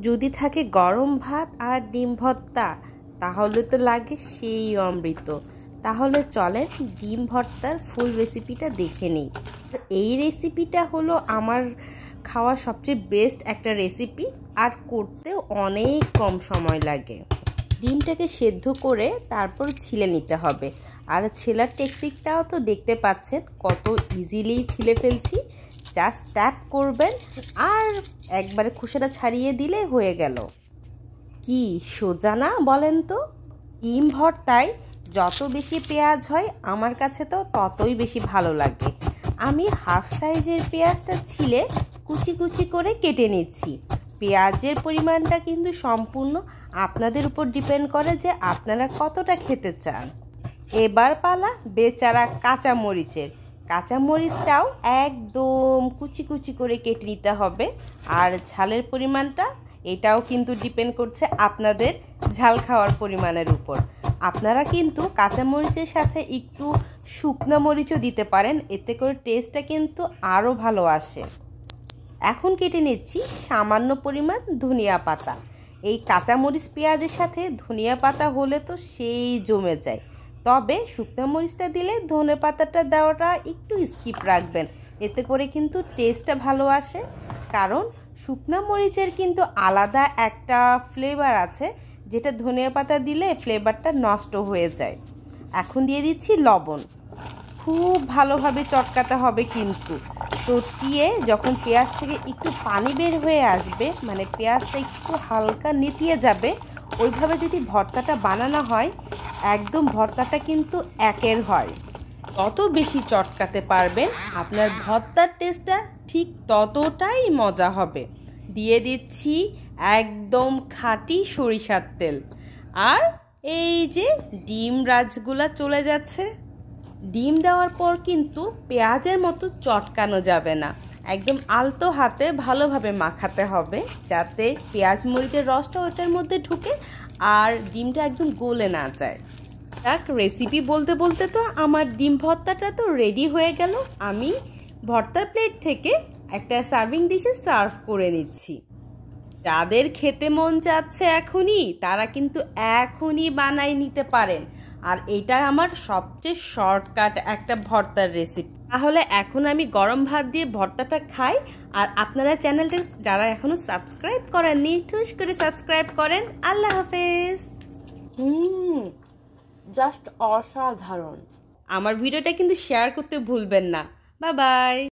যদি থাকে গরম ভাত আর ডিম ভর্তা তাহলে তো লাগে সেই অমৃত। তাহলে চলেন ডিম ভর্তার ফুল রেসিপিটা দেখে নিই। এই রেসিপিটা হলো আমার খাওয়া সবচেয়ে বেস্ট একটা রেসিপি, আর করতেও অনেক কম সময় লাগে। ডিমটাকে সেদ্ধ করে তারপর ছিলে নিতে হবে, আর ছেলার টেকনিকটাও তো দেখতে পাচ্ছেন কত ইজিলি ছিলে ফেলছি। জাস্ট ট্যাপ করবেন আর একবারে খোসাটা ছাড়িয়ে দিলে হয়ে গেল। কি সোজা না বলেন তো? ডিম ভর্তায় যত বেশি পেঁয়াজ হয় আমার কাছে তো ততই বেশি ভালো লাগে। আমি হাফ সাইজের পেঁয়াজটা ছিলে কুচি কুচি করে কেটে নিচ্ছি। পেঁয়াজের পরিমাণটা কিন্তু সম্পূর্ণ আপনাদের উপর ডিপেন্ড করে যে আপনারা কতটা খেতে চান। এবার পালা বেচারা কাঁচামরিচের। কাঁচামরিচটাও একদম কুচি কুচি করে কেটে নিতে হবে। আর ঝালের পরিমাণটা এটাও কিন্তু ডিপেন্ড করছে আপনাদের ঝাল খাওয়ার পরিমাণের উপর। আপনারা কিন্তু কাঁচামরিচের সাথে একটু শুকনো মরিচও দিতে পারেন, এতে করে টেস্টটা কিন্তু আরও ভালো আসে। এখন কেটে নিচ্ছি সামান্য পরিমাণ ধনিয়া পাতা। এই কাঁচামরিচ পেঁয়াজের সাথে ধনিয়া পাতা হলে তো সেই জমে যায়। তবে শুকনো মরিচটা দিলে ধনে পাতাটা দেওয়াটা একটু স্কিপ রাখবেন, এতে করে কিন্তু টেস্টটা ভালো আসে। কারণ শুকনো মরিচের কিন্তু আলাদা একটা ফ্লেভার আছে, যেটা ধনিয়া পাতা দিলে ফ্লেভারটা নষ্ট হয়ে যায়। এখন দিয়ে দিচ্ছি লবণ। খুব ভালোভাবে চটকাতে হবে কিন্তু। চটকিয়ে যখন পেঁয়াজ থেকে একটু পানি বের হয়ে আসবে, মানে পেঁয়াজটা একটু হালকা নেতিয়ে যাবে, ওইভাবে যদি ভর্তাটা বানানো হয় একদম ভর্তাটা কিন্তু একের হয়। তত বেশি চটকাতে পারবেন আপনার ভর্তার টেস্টটা ঠিক ততটাই মজা হবে। দিয়ে দিচ্ছি একদম খাঁটি সরিষার তেল। আর এই যে ডিম রাজগুলা চলে যাচ্ছে। ডিম দেওয়ার পর কিন্তু পেঁয়াজের মতো চটকানো যাবে না, একদম আলতো হাতে ভালোভাবে মাখাতে হবে যাতে পেঁয়াজ মরিচের রসটা ওটার মধ্যে ঢুকে আর ডিমটা একদম গলে না যায়। দেখ, রেসিপি বলতে বলতে তো আমার ডিম ভর্তাটা তো রেডি হয়ে গেল। আমি ভর্তার প্লেট থেকে একটা সার্ভিং ডিশে সার্ভ করে নিচ্ছি। যাদের খেতে মন চাচ্ছে এখনই, তারা কিন্তু এখনই বানাই নিতে পারেন। আর এটা আমার সবচেয়ে শর্টকাট একটা ভর্তার রেসিপি। তাহলে এখন আমি গরম ভাত দিয়ে ভর্তাটা খাই। আর আপনারা চ্যানেলটা যারা এখনো সাবস্ক্রাইব করেননি, ঠুস করে সাবস্ক্রাইব করেন। আল্লাহ হাফেজ। জাস্ট অসাধারণ। আমার ভিডিওটা কিন্তু শেয়ার করতে ভুলবেন না। Bye bye.